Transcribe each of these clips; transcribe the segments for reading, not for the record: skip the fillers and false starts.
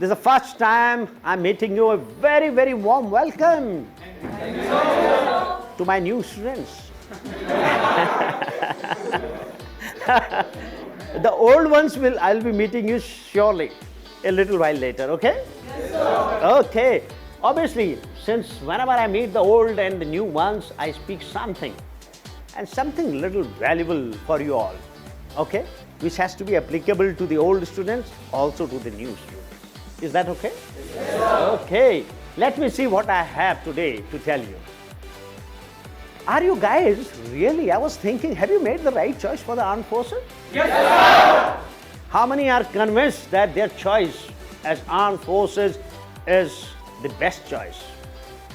This is the first time I'm meeting you. A very, very warm welcome to my new students. The old ones I'll be meeting you surely a little while later, okay? Yes, sir. Okay. Obviously, since whenever I meet the old and the new ones, I speak something and something little valuable for you all, okay? Which has to be applicable to the old students, also to the new students. Is that okay? Yes, sir. Okay. Let me see what I have today to tell you. Are you guys really, I was thinking, have you made the right choice for the armed forces? Yes, sir. How many are convinced that their choice as armed forces is the best choice?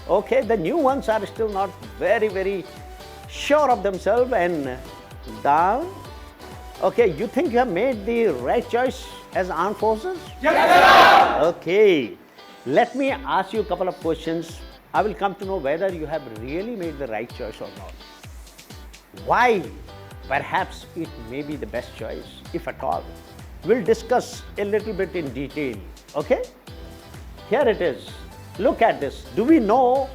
Okay, the new ones are still not very, very sure of themselves and down. Okay, you think you have made the right choice as armed forces? Yes, sir. Okay, let me ask you a couple of questions. I will come to know whether you have really made the right choice or not. Why? Perhaps it may be the best choice, if at all. We'll discuss a little bit in detail, okay? Here it is. Look at this. Do we know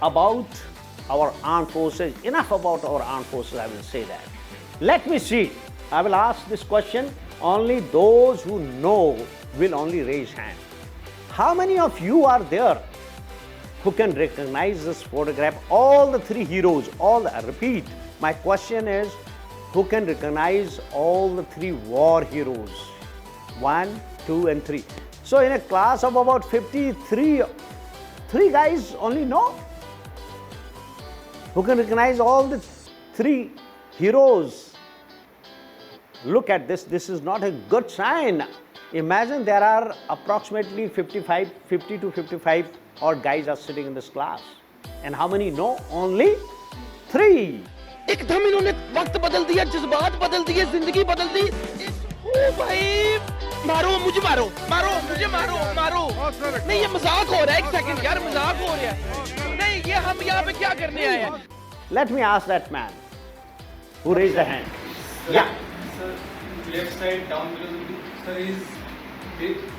about our armed forces? Enough about our armed forces, I will say that. Let me see. I will ask this question. Only those who know will only raise hand. How many of you are there who can recognize this photograph? All the three heroes, I repeat, my question is, who can recognize all the three war heroes? 1, 2 and 3. So in a class of about 53, 3 guys only know? Who can recognize all the three heroes? Look at this, this is not a good sign. Imagine there are approximately 50 to 55 odd guys are sitting in this class. And how many know? Only 3. एकदम इन्होंने वक्त बदल दिया, जज्बात बदल दिए, जिंदगी बदल दी। ओ भाई, मारो मुझे, मारो मारो मुझे, मारो मारो। नहीं, ये मजाक हो रहा है। एक सेकंड यार, मजाक हो रहा है। नहीं, ये हम यहाँ पे क्या करने आए हैं? Let me ask that man who raised the hand. Yeah. Sir, left side down below, sir, is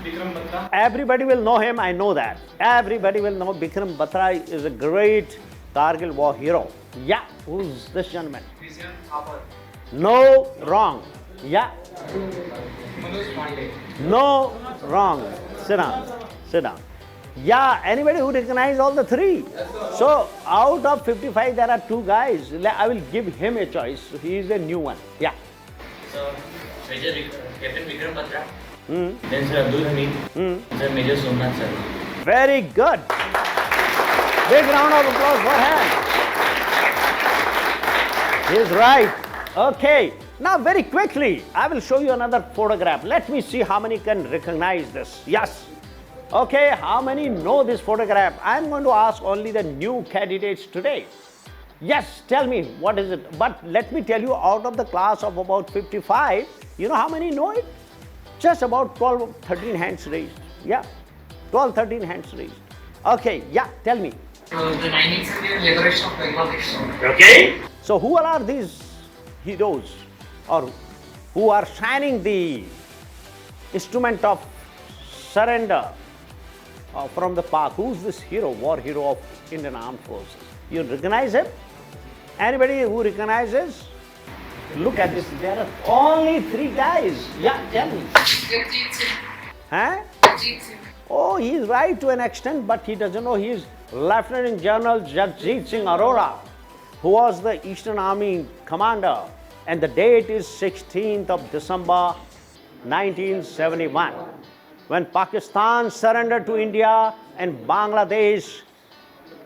Bikram Batra. Everybody will know him, I know that. Everybody will know Bikram Batra is a great Kargil war hero. Yeah, who's this gentleman? No, wrong. Yeah. No, wrong. Sit down, sit down. Yeah, anybody who recognize all the 3? So, out of 55, there are 2 guys. I will give him a choice. He is a new one. Yeah. So, Major Captain Bikram Batra. Hmm. Then Sir Abdul Hamid. Sir Major Somnath sir. Very good. Big round of applause for him. He's right. Okay. Now very quickly, I will show you another photograph. Let me see how many can recognize this. Yes. Okay, how many know this photograph? I'm going to ask only the new candidates today. Yes, tell me, what is it? But let me tell you, out of the class of about 55, you know how many know it? Just about 12, 13 hands raised. Yeah, 12, 13 hands raised. Okay, yeah, tell me. The 19th century liberation of Bangladesh. Okay. So who are these heroes, or who are signing the instrument of surrender from the Pak? Who's this hero, war hero of Indian Armed Forces? You recognize him? Anybody who recognizes? Look at this, there are only 3 guys. Yeah, tell me. Jagjit Singh. Huh? Jagjit Singh. Oh, he is right to an extent, but he doesn't know he is Lieutenant General Jagjit Singh Arora, who was the Eastern Army commander, and the date is 16th of December 1971, when Pakistan surrendered to India and Bangladesh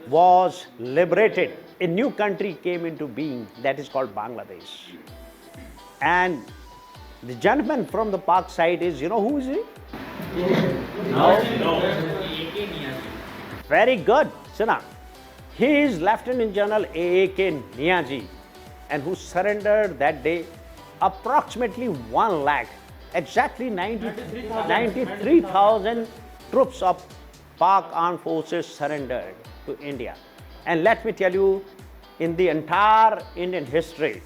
was liberated. A new country came into being that is called Bangladesh. And the gentleman from the Pak side is, you know who is he? No. Very good, Sina. He is Lieutenant General A.A.K. Niaji, and who surrendered that day approximately 1 lakh, exactly 93,000 troops of Pak armed forces surrendered to India. And let me tell you, in the entire Indian history,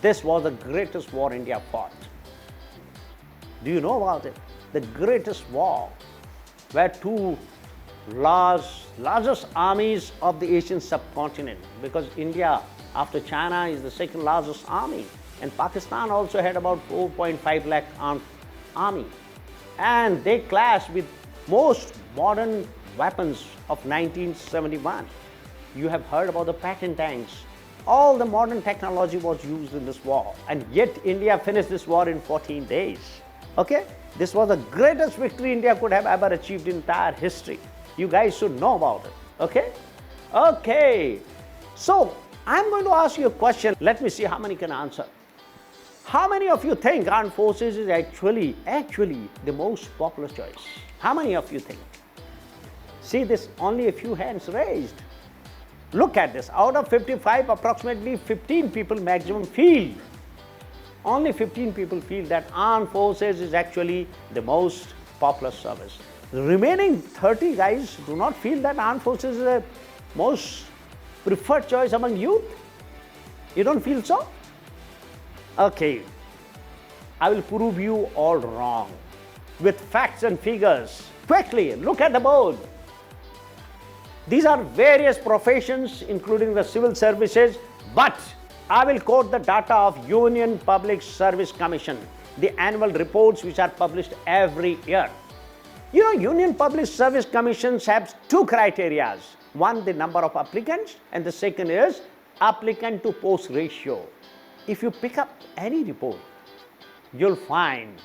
this was the greatest war India fought. Do you know about it? the greatest war where two largest armies of the Asian subcontinent, because India after China is the second largest army, and Pakistan also had about 4.5 lakh armed army, and they clashed with most modern weapons of 1971. You have heard about the Patton tanks. All the modern technology was used in this war, and yet India finished this war in 14 days. Okay? This was the greatest victory India could have ever achieved in entire history. You guys should know about it. Okay? Okay. So, I'm going to ask you a question. Let me see how many can answer. How many of you think armed forces is actually the most popular choice? How many of you think? See this, only a few hands raised. Look at this, out of 55, approximately 15 people maximum feel. Only 15 people feel that armed forces is actually the most popular service. The remaining 30 guys do not feel that armed forces is the most preferred choice among youth. You don't feel so? Okay, I will prove you all wrong with facts and figures. Quickly, look at the board. These are various professions, including the civil services, but I will quote the data of Union Public Service Commission, the annual reports which are published every year. You know, Union Public Service Commissions have two criteria. One, the number of applicants, and the second is applicant to post ratio. If you pick up any report, you'll find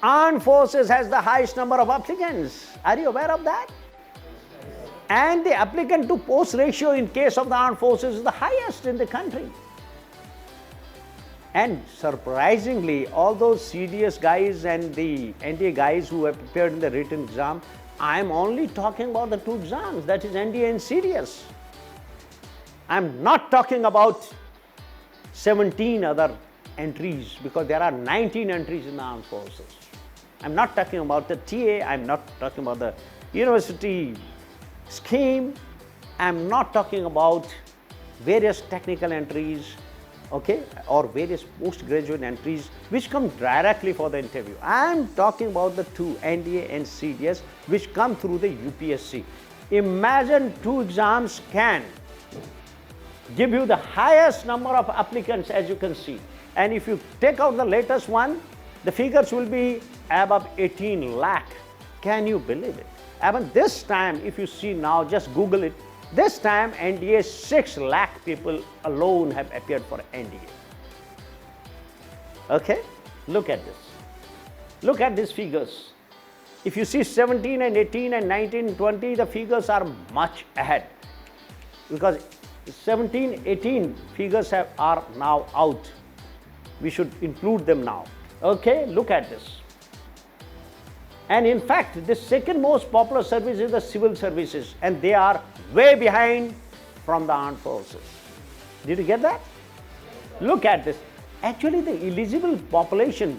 armed forces has the highest number of applicants. Are you aware of that? And the applicant to post ratio in case of the armed forces is the highest in the country. And surprisingly, all those CDS guys and the NDA guys who have prepared in the written exam, I am only talking about the two exams, that is NDA and CDS. I am not talking about 17 other entries, because there are 19 entries in the armed forces. I am not talking about the TA, I am not talking about the university scheme, I am not talking about various technical entries, okay, or various postgraduate entries which come directly for the interview. I am talking about the two, NDA and CDS, which come through the UPSC. Imagine two exams can give you the highest number of applicants, as you can see. And if you take out the latest one, the figures will be above 18 lakh. Can you believe it? Even this time, if you see now, just Google it, this time NDA 6 lakh people alone have appeared for NDA. Okay? Look at this. Look at these figures. If you see 17 and 18 and 19, 20, the figures are much ahead. Because 17, 18 figures are now out. We should include them now. Okay? Look at this. And in fact, the second most popular service is the civil services, and they are way behind from the armed forces. Did you get that? Look at this. Actually, the eligible population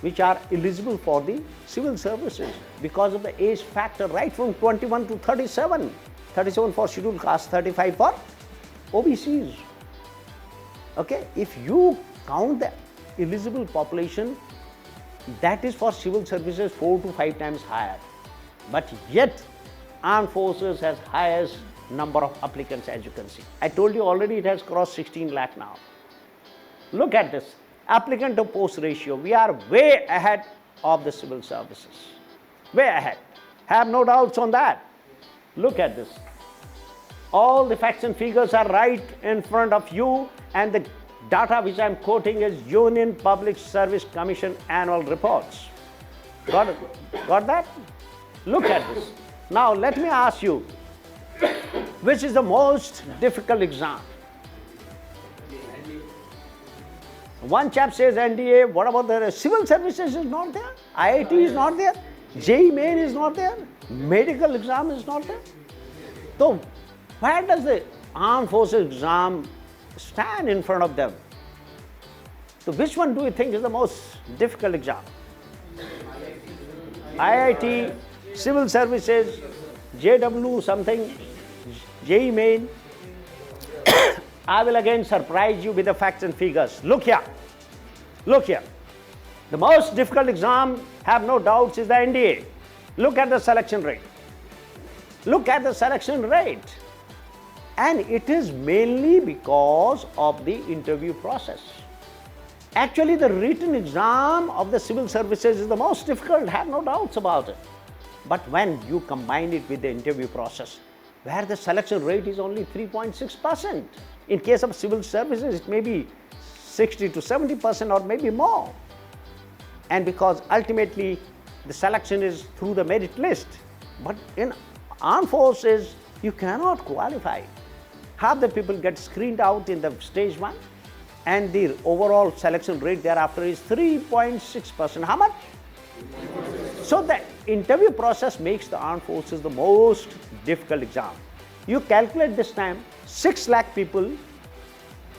which are eligible for the civil services because of the age factor, right from 21 to 37. 37 for scheduled caste, 35 for OBCs. Okay, if you count the eligible population, that is for civil services 4 to 5 times higher. But yet, armed forces has highest number of applicants, as you can see. I told you already it has crossed 16 lakh now. Look at this, applicant to post ratio. We are way ahead of the civil services. Way ahead. Have no doubts on that. Look at this. All the facts and figures are right in front of you, and the data which I am quoting is Union Public Service Commission annual reports. Got it? Got that? Look at this. Now let me ask you, which is the most difficult exam? One chap says NDA, what about the civil services is not there? IIT is not there? JEE Main is not there? Medical exam is not there? So where does the armed forces exam stand in front of them? So which one do you think is the most difficult exam? IIT, civil services, JW something, JEE Main. I will again surprise you with the facts and figures. Look here. Look here. The most difficult exam, have no doubts, is the NDA. Look at the selection rate. Look at the selection rate. And it is mainly because of the interview process. Actually, the written exam of the civil services is the most difficult, have no doubts about it. But when you combine it with the interview process, where the selection rate is only 3.6%, in case of civil services, it may be 60 to 70% or maybe more. And because ultimately the selection is through the merit list, but in armed forces, you cannot qualify. Half the people get screened out in the stage 1, and the overall selection rate thereafter is 3.6%. How much? So the interview process makes the armed forces the most difficult exam. You calculate this time 6 lakh people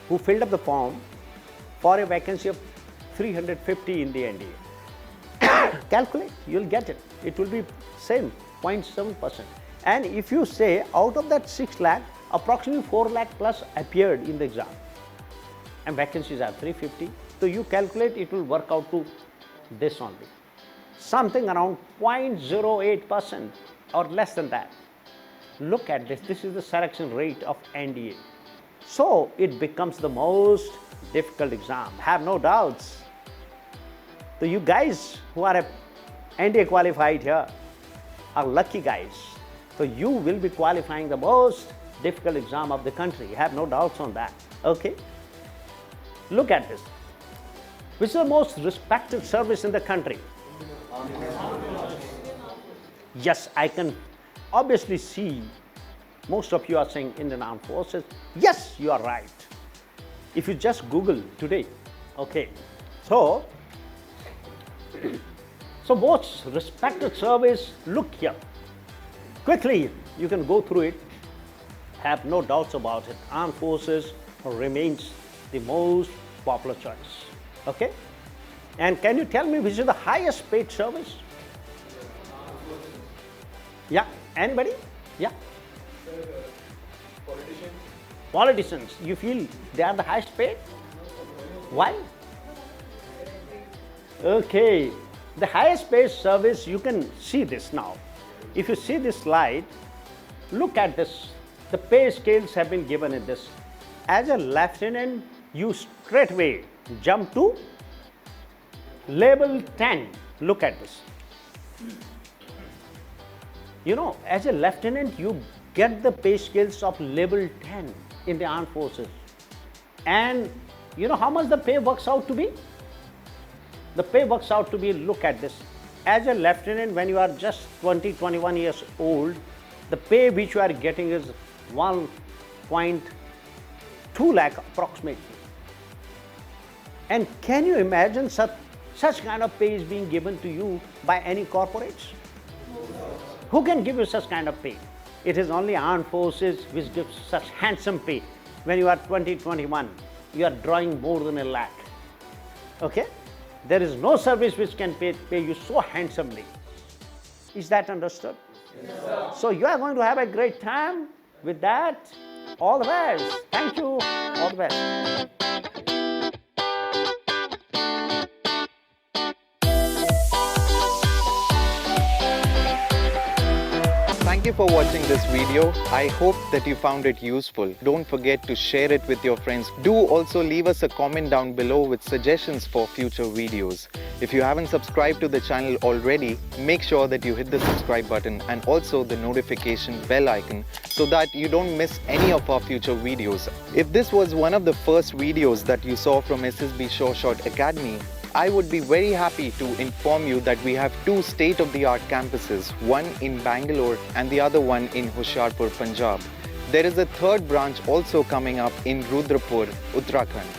who filled up the form for a vacancy of 350 in the NDA. Calculate, you'll get it. It will be same, 0.7%. And if you say out of that 6 lakh, approximately 4 lakh plus appeared in the exam, and vacancies are 350, so you calculate it will work out to this only. Something around 0.08% or less than that. Look at this, this is the selection rate of NDA. So it becomes the most difficult exam, have no doubts. So you guys who are NDA qualified here are lucky guys. So you will be qualifying the most difficult exam of the country, have no doubts on that, okay? Look at this. Which is the most respected service in the country? Yes, I can obviously see most of you are saying Indian Armed Forces. Yes, you are right. If you just Google today, okay. So most respected service, look here. Quickly, you can go through it. Have no doubts about it. Armed Forces remains the most popular choice, okay? And can you tell me which is the highest paid service? Yeah, anybody? Yeah. Politicians, you feel they are the highest paid? Why? Okay, the highest paid service, you can see this now. If you see this slide, look at this. The pay scales have been given in this. As a lieutenant, you straightway jump to level 10. Look at this. You know, as a lieutenant, you get the pay scales of level 10 in the armed forces. And you know how much the pay works out to be? The pay works out to be, look at this. As a lieutenant, when you are just 20, 21 years old, the pay which you are getting is 1.2 lakh approximately. And can you imagine such kind of pay is being given to you by any corporates? Who can give you such kind of pay? It is only armed forces which gives such handsome pay. When you are 20, 21, you are drawing more than 1 lakh. Okay? There is no service which can pay you so handsomely. Is that understood? Yes, sir. So you are going to have a great time with that. All the best. Thank you. All the best. Thank you for watching this video. I hope that you found it useful. Don't forget to share it with your friends. Do also leave us a comment down below with suggestions for future videos. If you haven't subscribed to the channel already, make sure that you hit the subscribe button and also the notification bell icon so that you don't miss any of our future videos. If this was one of the first videos that you saw from SSB Short Academy, I would be very happy to inform you that we have 2 state-of-the-art campuses, one in Bangalore and the other one in Hoshiarpur, Punjab. There is a 3rd branch also coming up in Rudrapur, Uttarakhand.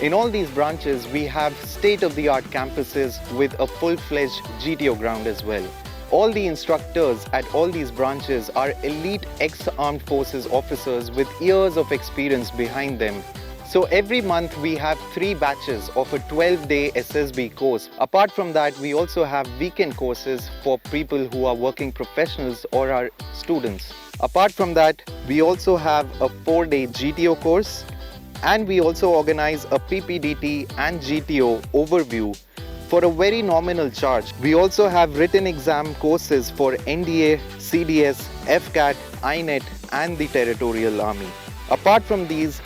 In all these branches, we have state-of-the-art campuses with a full-fledged GTO ground as well. All the instructors at all these branches are elite ex-armed forces officers with years of experience behind them. So every month we have 3 batches of a 12-day SSB course. Apart from that, we also have weekend courses for people who are working professionals or are students. Apart from that, we also have a 4-day GTO course, and we also organize a PPDT and GTO overview for a very nominal charge. We also have written exam courses for NDA, CDS, FCAT, INET and the Territorial Army. Apart from these,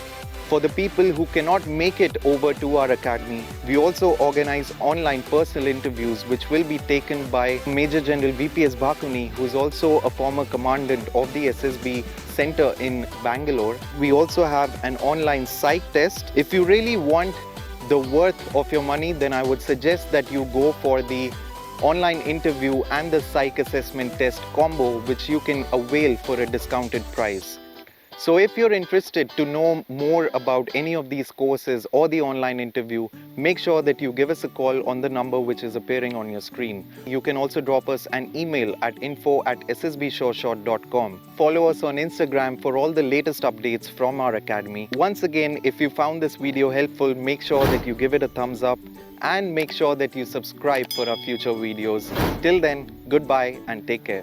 for the people who cannot make it over to our academy, we also organize online personal interviews which will be taken by Major General VPS Bhakuni, who is also a former commandant of the SSB Center in Bangalore. We also have an online psych test. If you really want the worth of your money, then I would suggest that you go for the online interview and the psych assessment test combo, which you can avail for a discounted price. So if you're interested to know more about any of these courses or the online interview, make sure that you give us a call on the number which is appearing on your screen. You can also drop us an email at info@ssbshoreshort.com. Follow us on Instagram for all the latest updates from our academy. Once again, if you found this video helpful, make sure that you give it a thumbs up and make sure that you subscribe for our future videos. Till then, goodbye and take care.